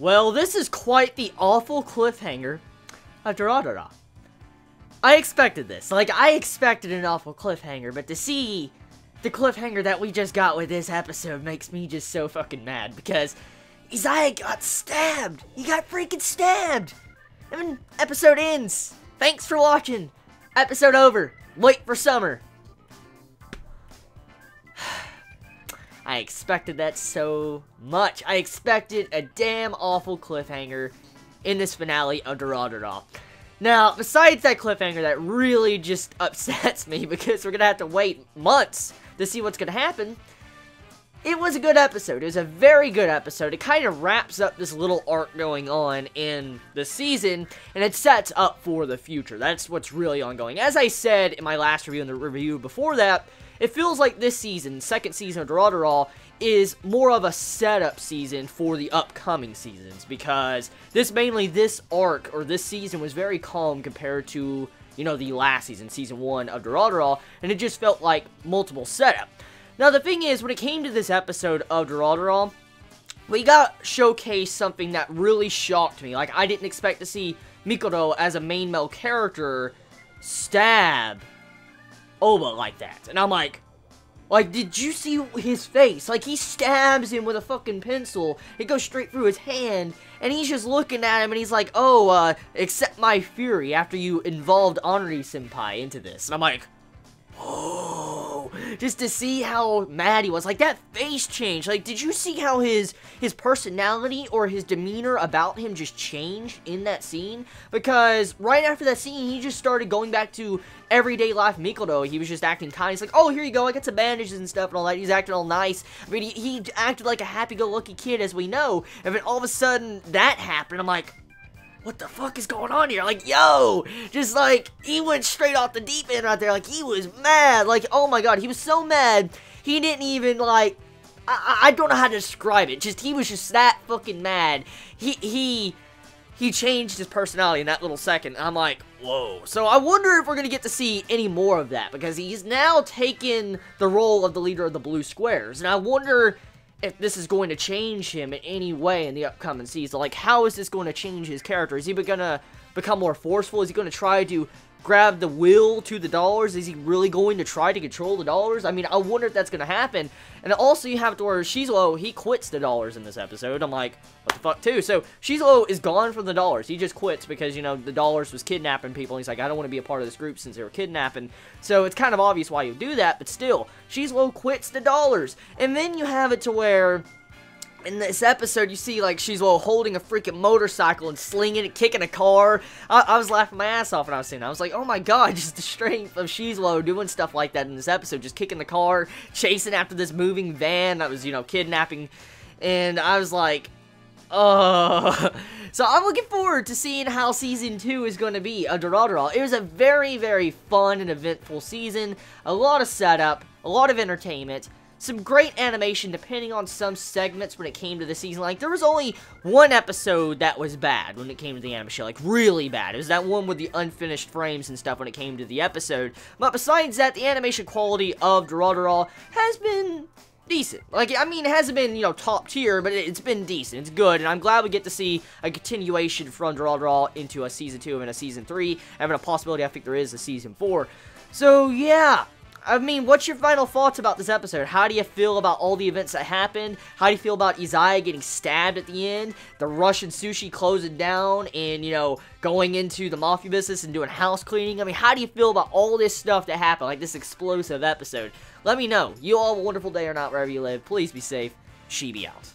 Well, this is quite the awful cliffhanger of Durarara. I expected this. Like, I expected an awful cliffhanger, but to see the cliffhanger that we just got with this episode makes me just so fucking mad, because Izaya got stabbed! He got freaking stabbed! I mean, episode ends. Thanks for watching. Episode over. Wait for summer. I expected that so much. I expected a damn awful cliffhanger in this finale of Durarara. Now, besides that cliffhanger that really just upsets me because we're gonna have to wait months to see what's gonna happen, it was a good episode. It was a very good episode. It kind of wraps up this little arc going on in the season, and it sets up for the future. That's what's really ongoing. As I said in my last review and the review before that, it feels like this season, second season of Durarara, is more of a setup season for the upcoming seasons, because this arc, or this season, was very calm compared to, you know, the last season, season 1 of Durarara, and it just felt like multiple setup. Now, the thing is, when it came to this episode of Durarara, we got showcased something that really shocked me. Like, I didn't expect to see Mikoto as a main male character stab Oba like that. And I'm like, did you see his face? Like, he stabs him with a fucking pencil. It goes straight through his hand, and he's just looking at him, and he's like, oh, accept my fury after you involved Honori-senpai into this. And I'm like, oh, just to see how mad he was. Like, that face change. Like, did you see how his personality or his demeanor about him just changed in that scene? Because right after that scene, he just started going back to everyday life Mikoto. He was just acting kind. He's like, oh, here you go, I got some bandages and stuff and all that. He's acting all nice. I mean, he acted like a happy-go-lucky kid, as we know. And then all of a sudden, that happened. I'm like, what the fuck is going on here? Like, yo, just like, he went straight off the deep end right there. Like, he was mad. Like, oh my god, he was so mad, he didn't even, like, I don't know how to describe it. Just, he was just that fucking mad. He changed his personality in that little second. I'm like, whoa. So I wonder if we're going to get to see any more of that, because he's now taken the role of the leader of the Blue Squares. And I wonder if this is going to change him in any way in the upcoming season. Like, how is this going to change his character? Is he going to become more forceful? Is he going to try to grab the will to the dollars? Is he really going to try to control the dollars? I mean, I wonder if that's going to happen. And also, you have to where Shou, he quits the dollars in this episode. I'm like, what the fuck, too? So, Shou is gone from the dollars. He just quits because, you know, the dollars was kidnapping people. And he's like, I don't want to be a part of this group since they were kidnapping. So, it's kind of obvious why you do that. But still, Shou quits the dollars. And then you have it to where in this episode, you see, like, she's holding a freaking motorcycle and slinging it, kicking a car. I was laughing my ass off when I was seeing it. I was like, oh my god, just the strength of Shou doing stuff like that in this episode. Just kicking the car, chasing after this moving van that was, you know, kidnapping. And I was like, oh. So I'm looking forward to seeing how Season 2 is going to be of Durarara. It was a very, very fun and eventful season. A lot of setup, a lot of entertainment. Some great animation depending on some segments when it came to the season. Like, there was only one episode that was bad when it came to the animation. Like, really bad. It was that one with the unfinished frames and stuff when it came to the episode. But besides that, the animation quality of Durarara has been decent. Like, I mean, it hasn't been, you know, top tier, but it's been decent. It's good, and I'm glad we get to see a continuation from Durarara into a Season 2 and a Season 3. Having a possibility, I think there is a Season 4. So, yeah. I mean, what's your final thoughts about this episode? How do you feel about all the events that happened? How do you feel about Izaya getting stabbed at the end? The Russian sushi closing down and, you know, going into the mafia business and doing house cleaning? I mean, how do you feel about all this stuff that happened? Like, this explosive episode? Let me know. You all have a wonderful day or not, wherever you live. Please be safe. Chibi out.